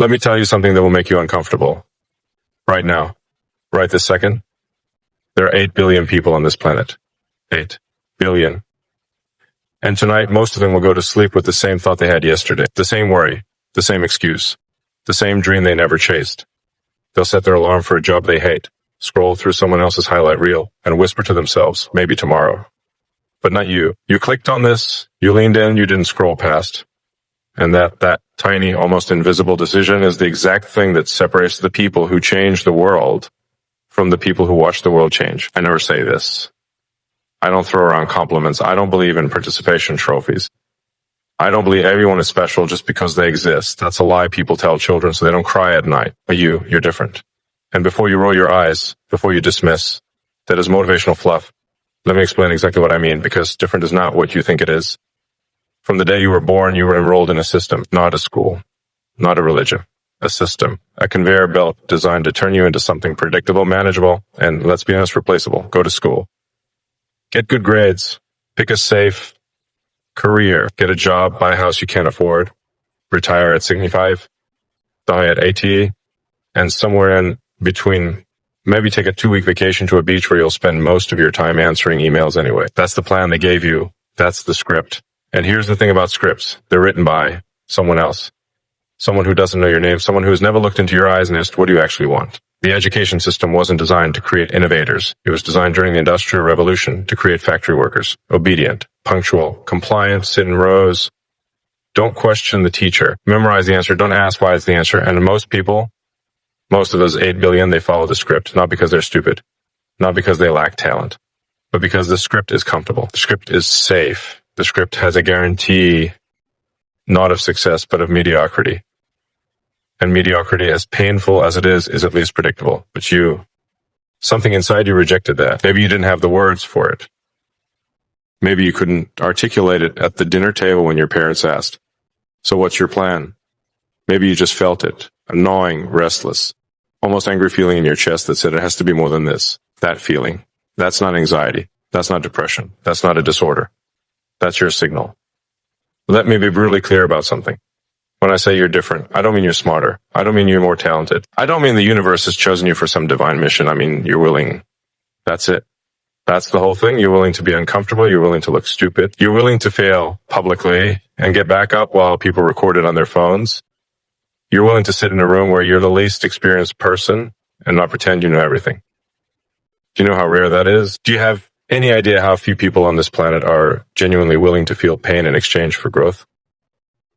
Let me tell you something that will make you uncomfortable. Right now, right this second, there are 8 billion people on this planet. 8 billion. And tonight, most of them will go to sleep with the same thought they had yesterday, the same worry, the same excuse, the same dream they never chased. They'll set their alarm for a job they hate, scroll through someone else's highlight reel, and whisper to themselves, maybe tomorrow. But not you. You clicked on this, you leaned in, you didn't scroll past. And that tiny, almost invisible decision is the exact thing that separates the people who change the world from the people who watch the world change. I never say this. I don't throw around compliments. I don't believe in participation trophies. I don't believe everyone is special just because they exist. That's a lie people tell children so they don't cry at night. But you're different. And before you roll your eyes, before you dismiss, that is motivational fluff. Let me explain exactly what I mean, because different is not what you think it is. From the day you were born, you were enrolled in a system, not a school, not a religion, a system, a conveyor belt designed to turn you into something predictable, manageable, and let's be honest, replaceable. Go to school. Get good grades, pick a safe career, get a job, buy a house you can't afford, retire at 65, die at 80, and somewhere in between, maybe take a 2-week vacation to a beach where you'll spend most of your time answering emails anyway. That's the plan they gave you. That's the script. And here's the thing about scripts. They're written by someone else, someone who doesn't know your name, someone who has never looked into your eyes and asked, what do you actually want? The education system wasn't designed to create innovators. It was designed during the Industrial Revolution to create factory workers, obedient, punctual, compliant, sit in rows. Don't question the teacher. Memorize the answer. Don't ask why it's the answer. And most people, most of those 8 billion, they follow the script, not because they're stupid, not because they lack talent, but because the script is comfortable. The script is safe. The script has a guarantee, not of success, but of mediocrity. And mediocrity, as painful as it is at least predictable. But something inside you rejected that. Maybe you didn't have the words for it. Maybe you couldn't articulate it at the dinner table when your parents asked, so what's your plan? Maybe you just felt it, a gnawing, restless, almost angry feeling in your chest that said it has to be more than this. That feeling. That's not anxiety. That's not depression. That's not a disorder. That's your signal. Let me be brutally clear about something. When I say you're different, I don't mean you're smarter. I don't mean you're more talented. I don't mean the universe has chosen you for some divine mission. I mean, you're willing. That's it. That's the whole thing. You're willing to be uncomfortable. You're willing to look stupid. You're willing to fail publicly and get back up while people record it on their phones. You're willing to sit in a room where you're the least experienced person and not pretend you know everything. Do you know how rare that is? Do you have any idea how few people on this planet are genuinely willing to feel pain in exchange for growth?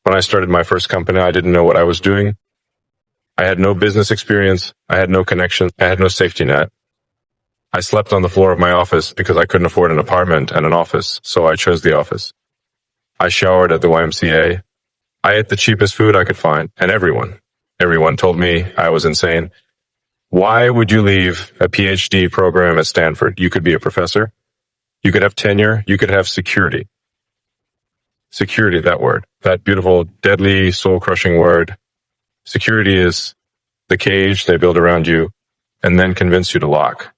When I started my first company, I didn't know what I was doing. I had no business experience. I had no connection. I had no safety net. I slept on the floor of my office because I couldn't afford an apartment and an office, so I chose the office. I showered at the YMCA. I ate the cheapest food I could find, and everyone told me I was insane. Why would you leave a PhD program at Stanford? You could be a professor. You could have tenure. You could have security. Security, that word, that beautiful, deadly, soul-crushing word. Security is the cage they build around you and then convince you to lock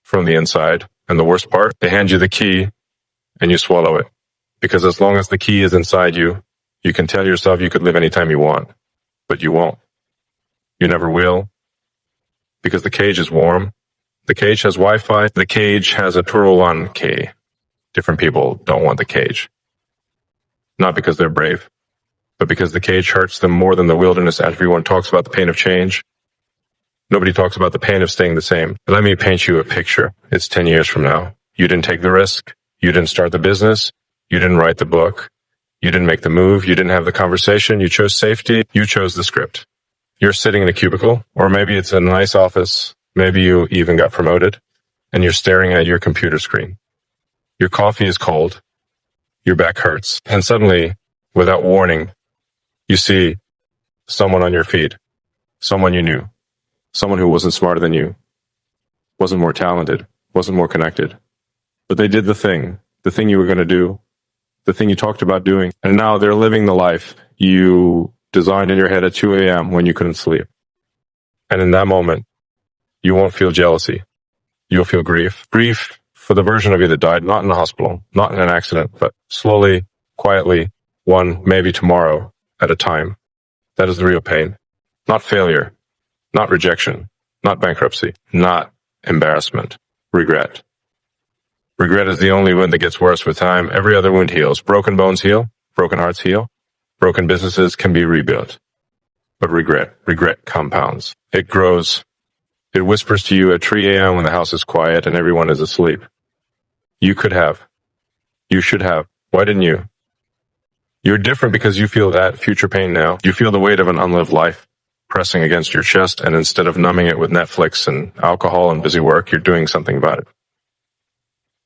from the inside. And the worst part, they hand you the key and you swallow it. Because as long as the key is inside you, you can tell yourself you could live anytime you want, but you won't. You never will. Because the cage is warm. The cage has Wi-Fi. The cage has a Turulan key. Different people don't want the cage. Not because they're brave, but because the cage hurts them more than the wilderness. Everyone talks about the pain of change. Nobody talks about the pain of staying the same. Let me paint you a picture. It's 10 years from now. You didn't take the risk. You didn't start the business. You didn't write the book. You didn't make the move. You didn't have the conversation. You chose safety. You chose the script. You're sitting in a cubicle, or maybe it's a nice office. Maybe you even got promoted, and you're staring at your computer screen. Your coffee is cold. Your back hurts. And suddenly, without warning, you see someone on your feed, someone you knew, someone who wasn't smarter than you, wasn't more talented, wasn't more connected. But they did the thing you were going to do, the thing you talked about doing. And now they're living the life you designed in your head at 2 a.m. when you couldn't sleep. And in that moment, you won't feel jealousy. You'll feel grief. Grief for the version of you that died, not in a hospital, not in an accident, but slowly, quietly, one, maybe tomorrow at a time. That is the real pain. Not failure, not rejection, not bankruptcy, not embarrassment, regret. Regret is the only wound that gets worse with time. Every other wound heals. Broken bones heal, broken hearts heal, broken businesses can be rebuilt. But regret compounds. It grows. It whispers to you at 3 a.m. when the house is quiet and everyone is asleep. You could have. You should have. Why didn't you? You're different because you feel that future pain now. You feel the weight of an unlived life pressing against your chest, and instead of numbing it with Netflix and alcohol and busy work, you're doing something about it.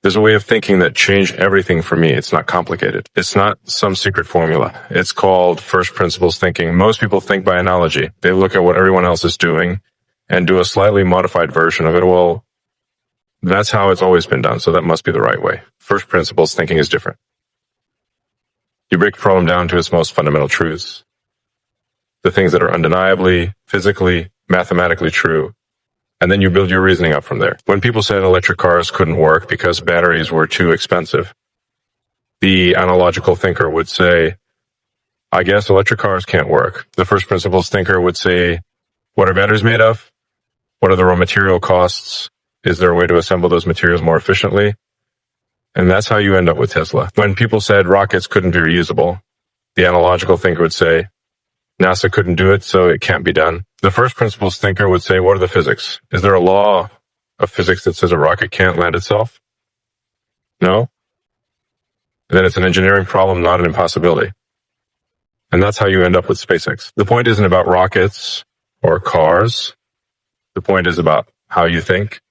There's a way of thinking that changed everything for me. It's not complicated. It's not some secret formula. It's called first principles thinking. Most people think by analogy. They look at what everyone else is doing and do a slightly modified version of it. Well, that's how it's always been done, so that must be the right way. First principles thinking is different. You break the problem down to its most fundamental truths. The things that are undeniably, physically, mathematically true. And then you build your reasoning up from there. When people said electric cars couldn't work because batteries were too expensive, the analogical thinker would say, I guess electric cars can't work. The first principles thinker would say, what are batteries made of? What are the raw material costs? Is there a way to assemble those materials more efficiently? And that's how you end up with Tesla. When people said rockets couldn't be reusable, the analogical thinker would say, NASA couldn't do it, so it can't be done. The first principles thinker would say, what are the physics? Is there a law of physics that says a rocket can't land itself? No? Then it's an engineering problem, not an impossibility. And that's how you end up with SpaceX. The point isn't about rockets or cars. The point is about how you think.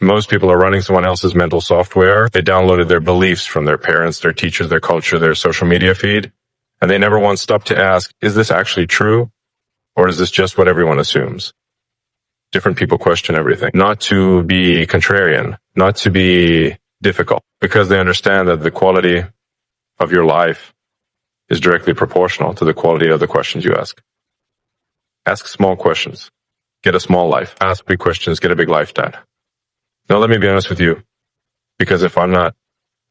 Most people are running someone else's mental software. They downloaded their beliefs from their parents, their teachers, their culture, their social media feed. And they never once stopped to ask, is this actually true? Or is this just what everyone assumes? Different people question everything. Not to be contrarian, not to be difficult, because they understand that the quality of your life is directly proportional to the quality of the questions you ask. Ask small questions. Get a small life. Ask big questions. Get a big life, Dad. Now, let me be honest with you, because if I'm not,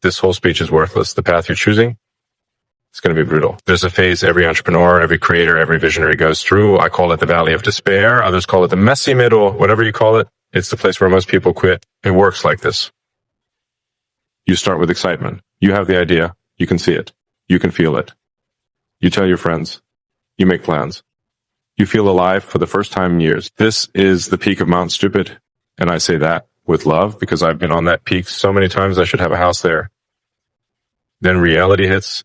this whole speech is worthless. The path you're choosing, it's going to be brutal. There's a phase every entrepreneur, every creator, every visionary goes through. I call it the valley of despair. Others call it the messy middle, whatever you call it. It's the place where most people quit. It works like this. You start with excitement. You have the idea. You can see it. You can feel it. You tell your friends. You make plans. You feel alive for the first time in years. This is the peak of Mount Stupid. And I say that with love because I've been on that peak so many times I should have a house there. Then reality hits.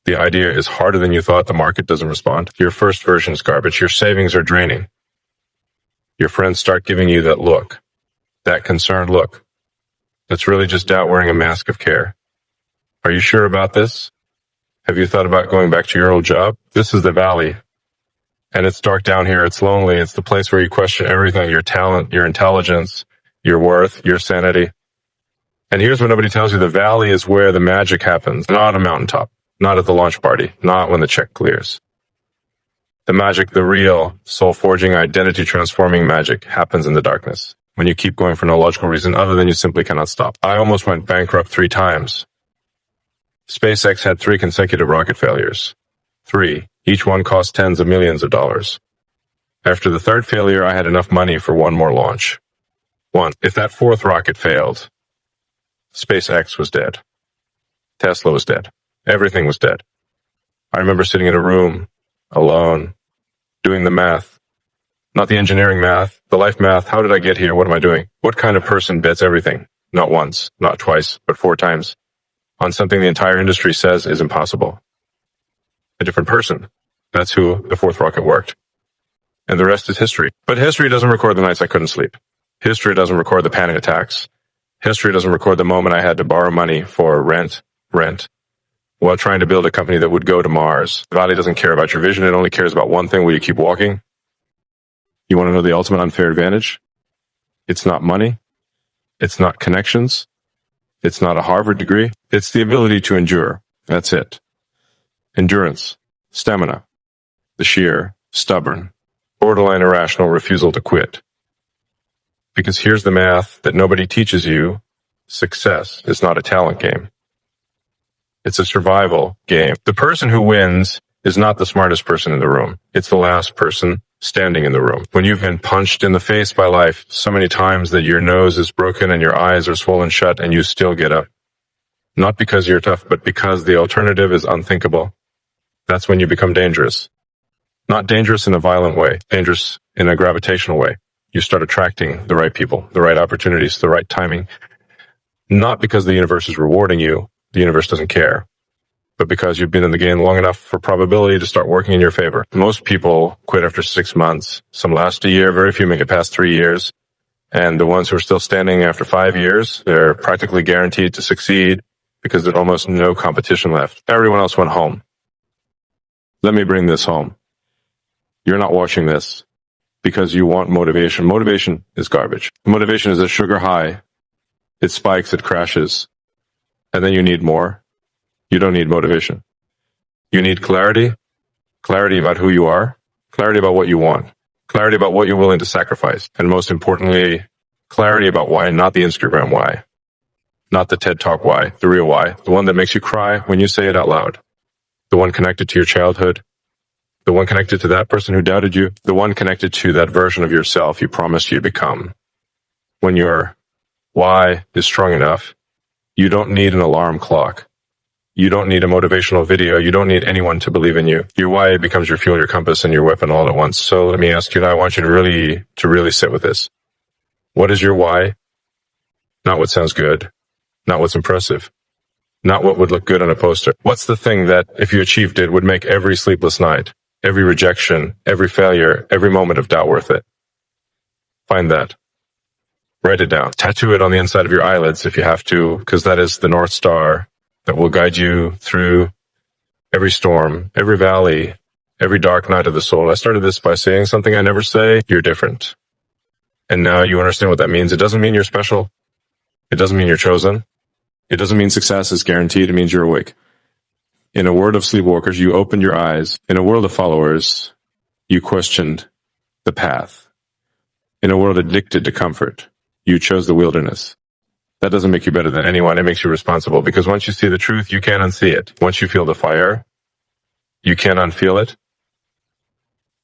The idea is harder than you thought. The market doesn't respond. Your first version is garbage. Your savings are draining. Your friends start giving you that look, that concerned look. That's really just doubt wearing a mask of care. Are you sure about this? Have you thought about going back to your old job? This is the valley. And it's dark down here. It's lonely. It's the place where you question everything, your talent, your intelligence, your worth, your sanity. And here's what nobody tells you. The valley is where the magic happens, not a mountaintop. Not at the launch party, not when the check clears. The magic, the real, soul-forging, identity-transforming magic happens in the darkness, when you keep going for no logical reason other than you simply cannot stop. I almost went bankrupt 3 times. SpaceX had 3 consecutive rocket failures. 3. Each one cost tens of millions of dollars. After the 3rd failure, I had enough money for 1 more launch. 1. If that 4th rocket failed, SpaceX was dead. Tesla was dead. Everything was dead. I remember sitting in a room, alone, doing the math. Not the engineering math, the life math. How did I get here? What am I doing? What kind of person bets everything? Not once, not twice, but 4 times. On something the entire industry says is impossible. A different person. That's who the 4th rocket worked. And the rest is history. But history doesn't record the nights I couldn't sleep. History doesn't record the panic attacks. History doesn't record the moment I had to borrow money for rent, while trying to build a company that would go to Mars. The valley doesn't care about your vision. It only cares about one thing. Will you keep walking? You want to know the ultimate unfair advantage? It's not money. It's not connections. It's not a Harvard degree. It's the ability to endure. That's it. Endurance, stamina, the sheer, stubborn, borderline irrational refusal to quit. Because here's the math that nobody teaches you. Success is not a talent game. It's a survival game. The person who wins is not the smartest person in the room. It's the last person standing in the room. When you've been punched in the face by life so many times that your nose is broken and your eyes are swollen shut and you still get up. Not because you're tough, but because the alternative is unthinkable. That's when you become dangerous. Not dangerous in a violent way, dangerous in a gravitational way. You start attracting the right people, the right opportunities, the right timing. Not because the universe is rewarding you, the universe doesn't care, but because you've been in the game long enough for probability to start working in your favor. Most people quit after 6 months. Some last a year, very few make it past 3 years. And the ones who are still standing after 5 years, they're practically guaranteed to succeed because there's almost no competition left. Everyone else went home. Let me bring this home. You're not watching this because you want motivation. Motivation is garbage. Motivation is a sugar high. It spikes, it crashes, and then you need more. You don't need motivation. You need clarity, clarity about who you are, clarity about what you want, clarity about what you're willing to sacrifice, and most importantly, clarity about why, not the Instagram why, not the TED Talk why, the real why, the one that makes you cry when you say it out loud, the one connected to your childhood, the one connected to that person who doubted you, the one connected to that version of yourself you promised you'd become. When your why is strong enough, you don't need an alarm clock. You don't need a motivational video. You don't need anyone to believe in you. Your why becomes your fuel, your compass, and your weapon all at once. So let me ask you, and I want you to really sit with this. What is your why? Not what sounds good, not what's impressive, not what would look good on a poster. What's the thing that, if you achieved it, would make every sleepless night, every rejection, every failure, every moment of doubt worth it? Find that. Write it down. Tattoo it on the inside of your eyelids if you have to, because that is the North Star that will guide you through every storm, every valley, every dark night of the soul. I started this by saying something I never say. You're different. And now you understand what that means. It doesn't mean you're special. It doesn't mean you're chosen. It doesn't mean success is guaranteed. It means you're awake. In a world of sleepwalkers, you opened your eyes. In a world of followers, you questioned the path. In a world addicted to comfort, you chose the wilderness. That doesn't make you better than anyone. It makes you responsible, because once you see the truth, you can't unsee it. Once you feel the fire, you can't unfeel it.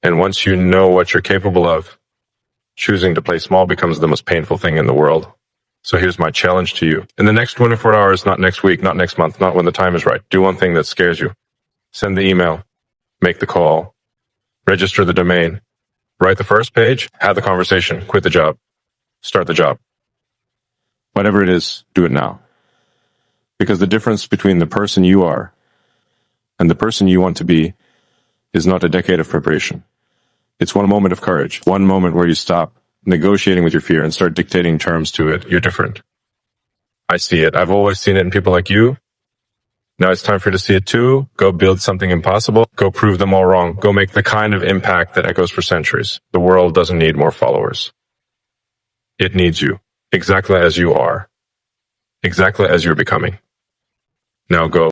And once you know what you're capable of, choosing to play small becomes the most painful thing in the world. So here's my challenge to you. In the next 24 hours, not next week, not next month, not when the time is right, do one thing that scares you. Send the email, make the call, register the domain, write the first page, have the conversation, quit the job. Start the job. Whatever it is, do it now. Because the difference between the person you are and the person you want to be is not a decade of preparation. It's one moment of courage, one moment where you stop negotiating with your fear and start dictating terms to it. You're different. I see it. I've always seen it in people like you. Now it's time for you to see it too. Go build something impossible. Go prove them all wrong. Go make the kind of impact that echoes for centuries. The world doesn't need more followers. It needs you, exactly as you are, exactly as you're becoming. Now go.